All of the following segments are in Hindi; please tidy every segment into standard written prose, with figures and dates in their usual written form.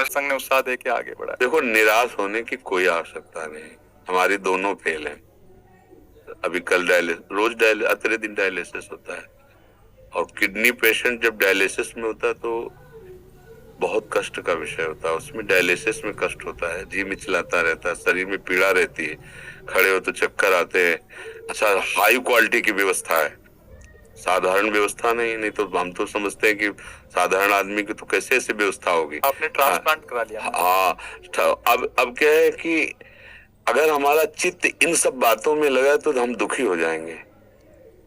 संघ ने उत्साह दे के आगे बढ़ा। देखो, निराश होने की कोई आवश्यकता नहीं, हमारी दोनों फेल हैं। अभी कल रोज आते दिन डायलिसिस होता है, और किडनी पेशेंट जब डायलिसिस में होता है तो बहुत कष्ट का विषय होता है। उसमें डायलिसिस में कष्ट होता है, जी मिचलाता रहता है, शरीर में पीड़ा रहती है, खड़े हो तो चक्कर आते हैं। अच्छा, हाई क्वालिटी की व्यवस्था है, साधारण व्यवस्था नहीं तो हम तो समझते हैं कि साधारण आदमी की तो कैसे ऐसी व्यवस्था होगी। आपने ट्रांसप्लांट करा लिया? हाँ, अब क्या है कि अगर हमारा चित्त इन सब बातों में लगा है तो हम दुखी हो जाएंगे।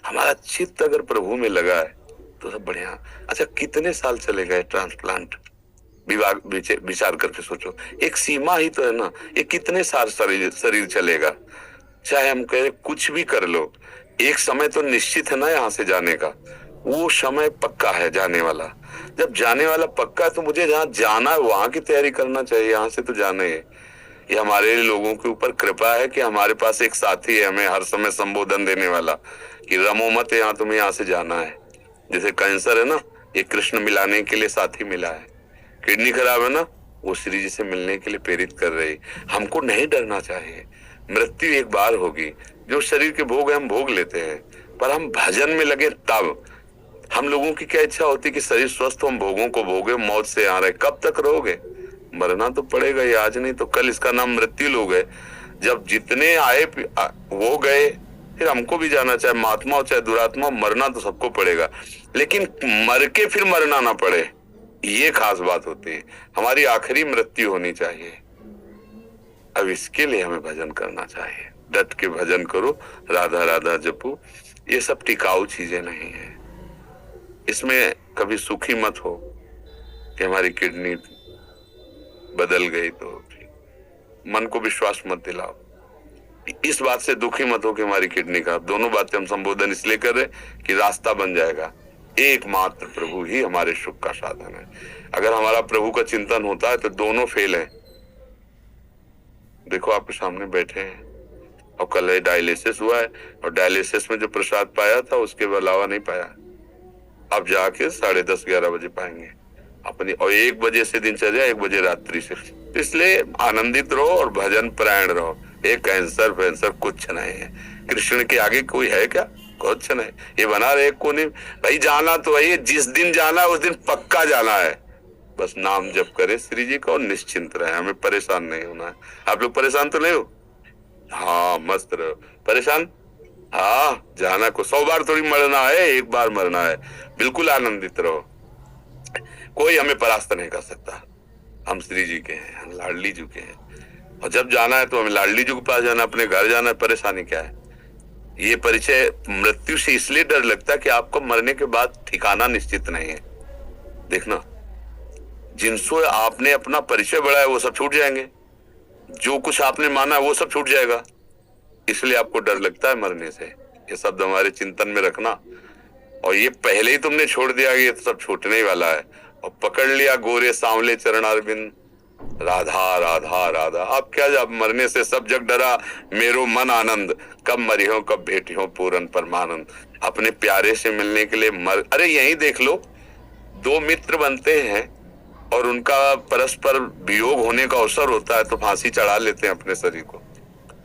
हमारा चित्त अगर प्रभु में लगा है तो सब बढ़िया। अच्छा, कितने साल चलेगा ये ट्रांसप्लांट? विचार करके सोचो, एक सीमा ही तो है ना। ये कितने साल शरीर चलेगा? चाहे हम कहे कुछ भी कर लो, एक समय तो निश्चित है ना यहाँ से जाने का। वो समय पक्का है जाने वाला। जब जाने वाला पक्का है तो मुझे जहाँ जाना है वहां की तैयारी करना चाहिए। यहाँ से तो जाना है। ये हमारे लोगों के ऊपर कृपा है कि हमारे पास एक साथी है हमें हर समय संबोधन देने वाला कि रमो मत, यहाँ तुम्हें यहाँ से जाना है। जैसे कैंसर है ना, ये कृष्ण मिलाने के लिए साथी मिला है। किडनी खराब है ना, वो श्री जी से मिलने के लिए प्रेरित कर रही। हमको नहीं डरना चाहिए। मृत्यु एक बार होगी, जो शरीर के भोग है हम भोग लेते हैं, पर हम भजन में लगे तब। हम लोगों की क्या इच्छा होती है कि शरीर स्वस्थ हो, हम भोगों को भोगे, मौत से आ रहे। कब तक रहोगे? मरना तो पड़ेगा ही, आज नहीं तो कल। इसका नाम मृत्यु लोग है। जब जितने आए वो गए, फिर हमको भी जाना, चाहे महात्मा हो चाहे दुरात्मा, मरना तो सबको पड़ेगा। लेकिन मर के फिर मरना ना पड़े, ये खास बात होती है। हमारी आखिरी मृत्यु होनी चाहिए। अब इसके लिए हमें भजन करना चाहिए। डट के भजन करो, राधा राधा जपो। ये सब टिकाऊ चीजें नहीं है। इसमें कभी सुखी मत हो कि हमारी किडनी बदल गई, तो मन को विश्वास मत दिलाओ। इस बात से दुखी मत हो कि हमारी किडनी का। दोनों बातें हम संबोधन इसलिए कर रहे कि रास्ता बन जाएगा। एकमात्र प्रभु ही हमारे सुख का साधन है। अगर हमारा प्रभु का चिंतन होता है तो दोनों फेल है। देखो, आपके सामने बैठे हैं, और कल डायलिसिस हुआ है, और डायलिसिस में जो प्रसाद पाया था उसके अलावा नहीं पाया। अब जाके 10:30-11 बजे पाएंगे अपनी, और 1 बजे से दिनचर्या, 1 बजे रात्रि से। इसलिए आनंदित रहो और भजन परायण रहो। एक कैंसर फैंसर कुछ नहीं है, कृष्ण के आगे कोई है क्या? कुछ नहीं। ये बना रहे को नहीं भाई, जाना तो है, जिस दिन जाना है उस दिन पक्का जाना है। बस नाम जप करे श्री जी का और निश्चिंत रहे, हमें परेशान नहीं होना है। आप लोग परेशान तो नहीं हो? हाँ, मस्त रहो। परेशान? हाँ, जाना को 100 बार थोड़ी मरना है, एक बार मरना है। बिल्कुल आनंदित रहो। कोई हमें परास्त नहीं कर सकता। हम श्री जी के हैं, हम लाडली जी के हैं, और जब जाना है तो हमें लाडली जी के पास जाना, अपने घर जाना है। परेशानी क्या है? ये परिचय मृत्यु से इसलिए डर लगता है कि आपको मरने के बाद ठिकाना निश्चित नहीं है। देखना, जिनसे आपने अपना परिचय बढ़ाया वो सब छूट जाएंगे, जो कुछ आपने माना वो सब छूट जाएगा। इसलिए आपको डर लगता है मरने से। ये शब्द हमारे चिंतन में रखना। और ये पहले ही तुमने छोड़ दिया कि ये तो सब छूटने ही वाला है, और पकड़ लिया गोरे सांवले चरणारविंद, राधा राधा राधा। अब क्या, जब मरने से सब जग डरा, मेरो मन आनंद, कब मरी हो कब भेटी हो पूरन परमानंद। अपने प्यारे से मिलने के लिए अरे यही देख लो, 2 मित्र बनते हैं और उनका परस्पर वियोग होने का अवसर होता है तो फांसी चढ़ा लेते हैं अपने शरीर को,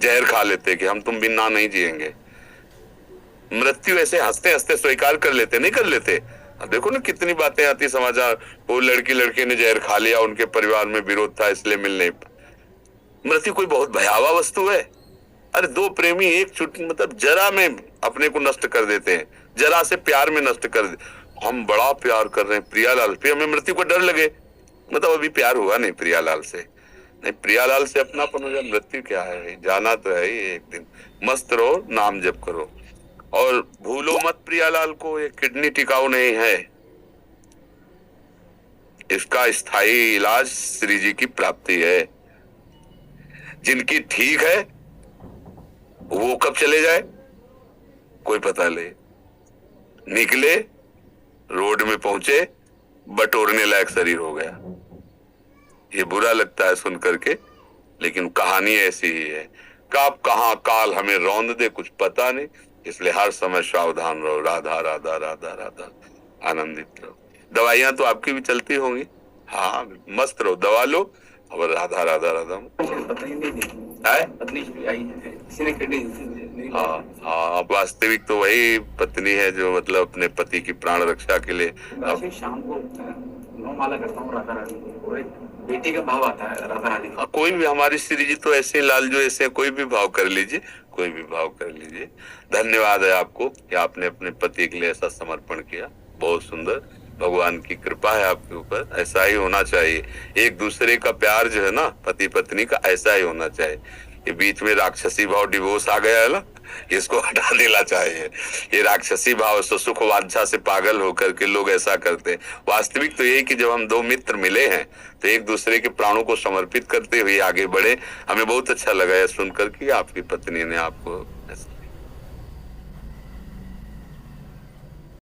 जहर खा लेते हैं कि हम तुम बिना नहीं जिएंगे। मृत्यु ऐसे हंसते हंसते स्वीकार कर लेते, नहीं कर लेते। अब देखो ना कितनी बातें आती समाचार, वो लड़के ने जहर खा लिया, उनके परिवार में विरोध था इसलिए मिल नहीं। मृत्यु कोई बहुत भयावह वस्तु है? अरे 2 प्रेमी एक मतलब जरा में अपने को नष्ट कर देते हैं, जरा से प्यार में नष्ट कर दे। हम बड़ा प्यार कर रहे हैं प्रियालाल, फिर हमें मृत्यु को डर लगे, मतलब अभी प्यार हुआ नहीं प्रियालाल से। नहीं, प्रियालाल से अपनापन हो जाए। मृत्यु क्या है? जाना तो है ही एक दिन। मस्त रहो, नाम जप करो, और भूलो मत प्रियालाल को। ये किडनी टिकाऊ नहीं है, इसका स्थायी इलाज श्री जी की प्राप्ति है। जिनकी ठीक है वो कब चले जाए कोई पता नहीं। निकले, रोड में पहुंचे, बटोरने लायक शरीर हो गया। ये बुरा लगता है सुन करके, लेकिन कहानी ऐसी ही है। कब कहां काल हमें रौंद दे कुछ पता नहीं। इसलिए हर समय सावधान रहो। राधा राधा राधा राधा, आनंदित रहो। दवाइयां तो आपकी भी चलती होंगी, हाँ मस्त रहो, दवा लो और राधा राधा राधा। पत्नी नहीं दी, पत्नी आई है, किसी ने किडनी नहीं। हाँ हाँ, वास्तविक तो वही पत्नी है जो मतलब अपने पति की प्राण रक्षा के लिए। अब शाम को 9 माला करता हूँ राधा रानी को, और एक बेटी का भाव आता है राधा रानी का। कोई भी, हमारी श्री जी तो ऐसे लाल जो ऐसे कोई भी भाव कर लीजिए, कोई भी भाव कर लीजिए। धन्यवाद है आपको कि आपने अपने पति के लिए ऐसा समर्पण किया, बहुत सुंदर। भगवान की कृपा है आपके ऊपर, ऐसा ही होना चाहिए। एक दूसरे का प्यार जो है ना पति पत्नी का, ऐसा ही होना चाहिए। ये बीच में राक्षसी भाव डिवोर्स आ गया है ना, इसको हटा देना चाहिए। ये राक्षसी भाव से सुख वांछा से पागल होकर के लोग ऐसा करते हैं। वास्तविक तो ये कि जब हम दो मित्र मिले हैं तो एक दूसरे के प्राणों को समर्पित करते हुए आगे बढ़े। हमें बहुत अच्छा लगा है सुनकर कि आपकी पत्नी ने आपको